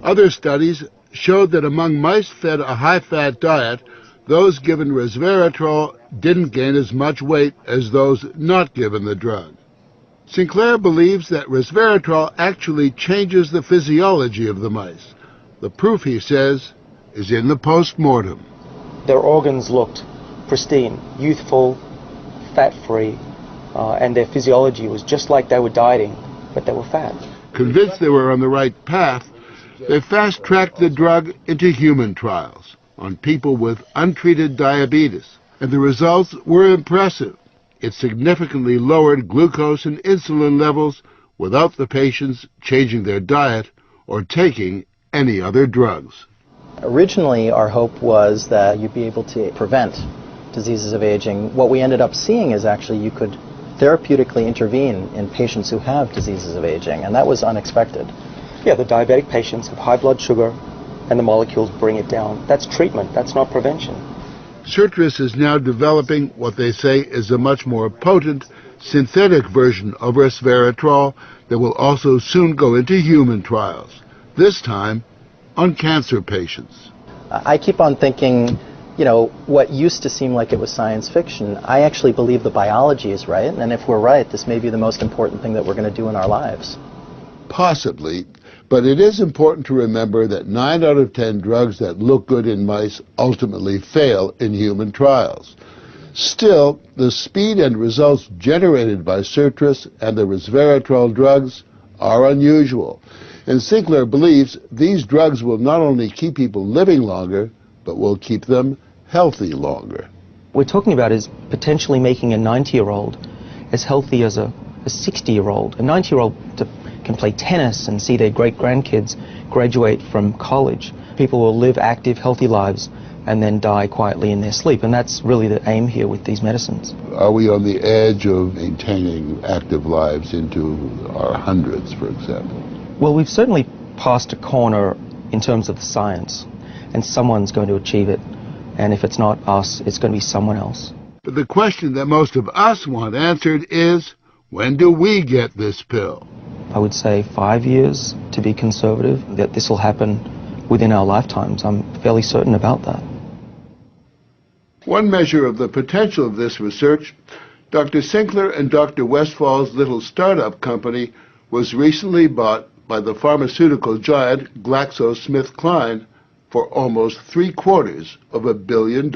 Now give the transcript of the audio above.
Other studies showed that among mice fed a high-fat diet, those given resveratrol didn't gain as much weight as those not given the drug. Sinclair believes that resveratrol actually changes the physiology of the mice. The proof, he says, is in the post-mortem. Their organs looked pristine, youthful, fat-free, and their physiology was just like they were dieting, but they were fat. Convinced they were on the right path, they fast-tracked the drug into human trials on people with untreated diabetes, and the results were impressive. It significantly lowered glucose and insulin levels without the patients changing their diet or taking any other drugs. Originally, our hope was that you'd be able to prevent diseases of aging. What we ended up seeing is actually you could therapeutically intervene in patients who have diseases of aging, and that was unexpected. Yeah, the diabetic patients have high blood sugar, and the molecules bring it down. That's treatment, that's not prevention. Jeunesse is now developing what they say is a much more potent synthetic version of resveratrol that will also soon go into human trials, this time on cancer patients. I keep on thinking, you know, what used to seem like it was science fiction, I actually believe the biology is right, and if we're right, this may be the most important thing that we're going to do in our lives. Possibly, but it is important to remember that 9 out of 10 drugs that look good in mice ultimately fail in human trials. Still, the speed and results generated by Jeunesse and the resveratrol drugs are unusual, and Sinclair believes these drugs will not only keep people living longer, but will keep them healthy longer. What we're talking about is potentially making a 90-year-old as healthy as a 60-year-old. A 90-year-old can play tennis and see their great-grandkids graduate from college. People will live active, healthy lives and then die quietly in their sleep, and that's really the aim here with these medicines. Are we on the edge of maintaining active lives into our hundreds, for example? Well, we've certainly passed a corner in terms of the science, and someone's going to achieve it, and if it's not us, it's going to be someone else. But the question that most of us want answered is, when do we get this pill? I would say 5 years, to be conservative, that this will happen within our lifetimes. I'm fairly certain about that. One measure of the potential of this research, Dr. Sinclair and Dr. Westfall's little startup company was recently bought by the pharmaceutical giant GlaxoSmithKline for almost $750 million.